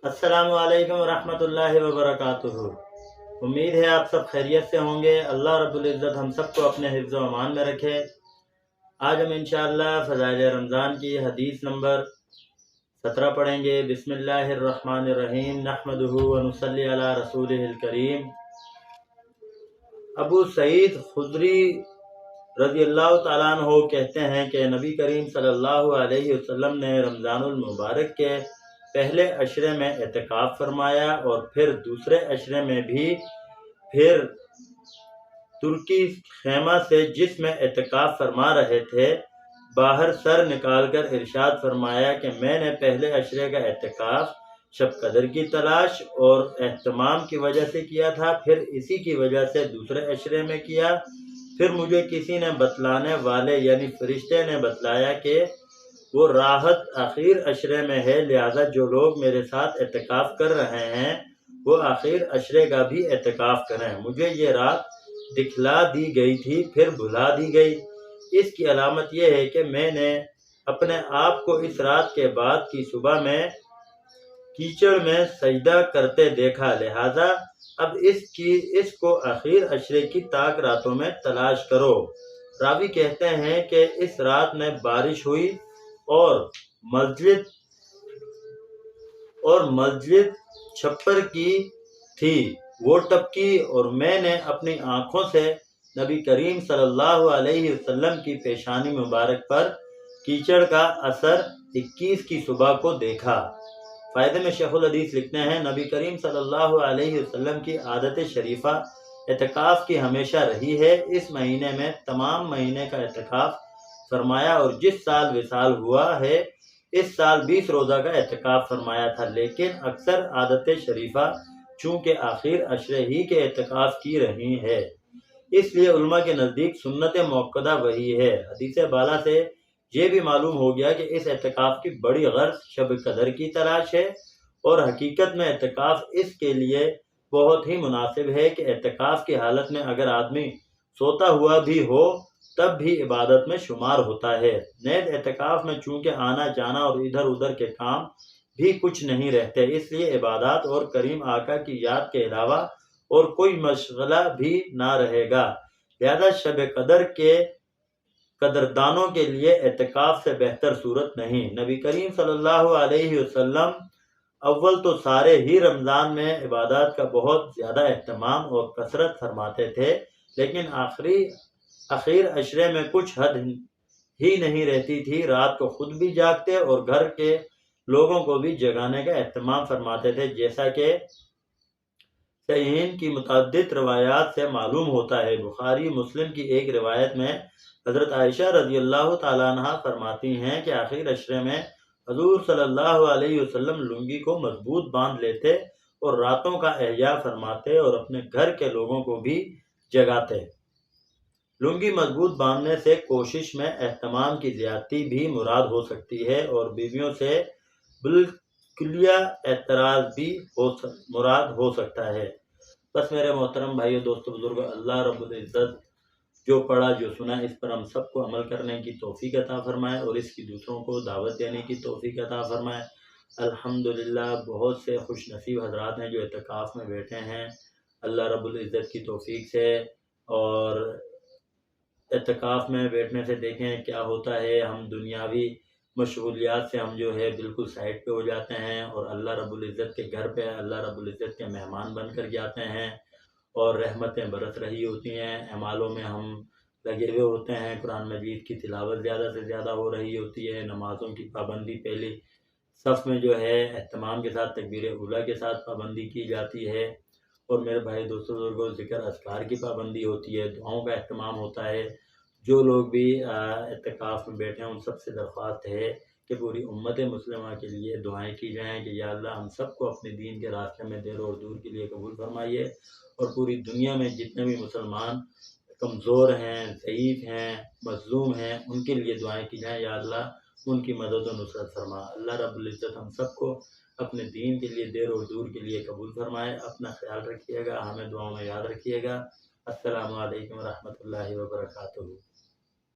السلام علیکم ورحمۃ اللہ وبرکاتہ۔ امید ہے آپ سب خیریت سے ہوں گے۔ اللہ رب العزت ہم سب کو اپنے حفظ و امان میں رکھے۔ آج ہم انشاءاللہ فضائل رمضان کی حدیث نمبر 17 پڑھیں گے۔ بسم اللہ الرحمن الرحیم، نحمدہ ونصلی علی رسولہ الکریم۔ ابو سعید خدری رضی اللہ تعالیٰ عنہ کہتے ہیں کہ نبی کریم صلی اللہ علیہ وسلم نے رمضان المبارک کے پہلے عشرے میں اعتکاف فرمایا اور پھر دوسرے عشرے میں بھی، پھر ترکی خیمہ سے جس میں اعتکاف فرما رہے تھے باہر سر نکال کر ارشاد فرمایا کہ میں نے پہلے عشرے کا اعتکاف شب قدر کی تلاش اور اہتمام کی وجہ سے کیا تھا، پھر اسی کی وجہ سے دوسرے عشرے میں کیا۔ پھر مجھے کسی نے بتلانے والے یعنی فرشتے نے بتلایا کہ وہ راحت آخر عشرے میں ہے، لہذا جو لوگ میرے ساتھ اعتکاف کر رہے ہیں وہ آخر عشرے کا بھی اعتکاف کریں۔ مجھے یہ رات دکھلا دی گئی تھی پھر بھلا دی گئی۔ اس کی علامت یہ ہے کہ میں نے اپنے آپ کو اس رات کے بعد کی صبح میں کیچڑ میں سجدہ کرتے دیکھا، لہذا اب اس کو آخر عشرے کی طاق راتوں میں تلاش کرو۔ راوی کہتے ہیں کہ اس رات میں بارش ہوئی اور مسجد چھپر کی تھی، وہ ٹپکی اور میں نے اپنی آنکھوں سے نبی کریم صلی اللہ علیہ وسلم کی پیشانی مبارک پر کیچڑ کا اثر 21 کی صبح کو دیکھا۔ فائدے میں شیخ الحدیث لکھتے ہیں، نبی کریم صلی اللہ علیہ وسلم کی عادت شریفہ اعتکاف کی ہمیشہ رہی ہے۔ اس مہینے میں تمام مہینے کا اعتکاف فرمایا اور جس سال وصال ہوا ہے اس سال 20 روزہ کا اعتکاف فرمایا تھا، لیکن اکثر عادت شریفہ چونکہ آخر عشرے ہی کے اعتکاف کی رہی ہے، اس لیے علماء کے نزدیک سنت موقدہ وہی ہے۔ حدیث بالا سے یہ بھی معلوم ہو گیا کہ اس اعتکاف کی بڑی غرض شب قدر کی تلاش ہے، اور حقیقت میں اعتکاف اس کے لیے بہت ہی مناسب ہے کہ اعتکاف کی حالت میں اگر آدمی سوتا ہوا بھی ہو تب بھی عبادت میں شمار ہوتا ہے۔ نیز اعتکاف میں چونکہ آنا جانا اور ادھر ادھر کے کام بھی کچھ نہیں رہتے، اس لیے عبادات اور کریم آقا کی یاد کے علاوہ اور کوئی مشغلہ بھی نہ رہے گا، لہذا شب قدر کے قدردانوں کے لیے اعتکاف سے بہتر صورت نہیں۔ نبی کریم صلی اللہ علیہ وسلم اول تو سارے ہی رمضان میں عبادات کا بہت زیادہ اہتمام اور کثرت فرماتے تھے، لیکن آخر عشرے میں کچھ حد ہی نہیں رہتی تھی، رات کو خود بھی جاگتے اور گھر کے لوگوں کو بھی جگانے کا اہتمام فرماتے تھے، جیسا کہ صحیحین کی متعدد روایات سے معلوم ہوتا ہے۔ بخاری مسلم کی ایک روایت میں حضرت عائشہ رضی اللہ تعالیٰ عنہ فرماتی ہیں کہ آخر عشرے میں حضور صلی اللہ علیہ وسلم لنگی کو مضبوط باندھ لیتے اور راتوں کا احیاء فرماتے اور اپنے گھر کے لوگوں کو بھی جگاتے۔ لنگی مضبوط باندھنے سے کوشش میں اہتمام کی زیادتی بھی مراد ہو سکتی ہے اور بیویوں سے بالکلیہ اعتراض بھی مراد ہو سکتا ہے۔ بس میرے محترم بھائیو دوستو بزرگو، اللہ رب العزت جو پڑھا جو سنا اس پر ہم سب کو عمل کرنے کی توفیق عطا فرمائے اور اس کی دوسروں کو دعوت دینے کی توفیق عطا فرمائے۔ الحمدللہ بہت سے خوش نصیب حضرات ہیں جو اعتکاف میں بیٹھے ہیں اللہ رب العزت کی توفیق سے، اور اعتکاف میں بیٹھنے سے دیکھیں کیا ہوتا ہے، ہم دنیاوی مشغولیات سے ہم جو ہے بالکل سائڈ پہ ہو جاتے ہیں اور اللہ رب العزت کے گھر پہ اللہ رب العزت کے مہمان بن کر جاتے ہیں اور رحمتیں برس رہی ہوتی ہیں، اعمالوں میں ہم لگے ہوئے ہوتے ہیں، قرآن مجید کی تلاوت زیادہ سے زیادہ ہو رہی ہوتی ہے، نمازوں کی پابندی پہلی صف میں جو ہے اہتمام کے ساتھ تکبیر اولیٰ کے ساتھ پابندی کی جاتی ہے، اور میرے بھائی دوستوں بزرگوں ذکر اذکار کی پابندی ہوتی ہے، دعاؤں کا اہتمام ہوتا ہے۔ جو لوگ بھی اعتکاف میں بیٹھے ہیں ان سب سے درخواست ہے کہ پوری امت مسلمہ کے لیے دعائیں کی جائیں کہ یا اللہ ہم سب کو اپنے دین کے راستے میں دیر اور دور کے لیے قبول فرمائیے، اور پوری دنیا میں جتنے بھی مسلمان کمزور ہیں، ضعیف ہیں، مظلوم ہیں، ان کے لیے دعائیں کی جائیں، یا اللہ ان کی مدد و نصرت فرما۔ اللہ رب العزت ہم سب کو اپنے دین کے لیے دیر اور دور کے لیے قبول فرمائے۔ اپنا خیال رکھیے گا، ہمیں دعاؤں میں یاد رکھیے گا۔ السلام علیکم ورحمۃ اللہ وبرکاتہ۔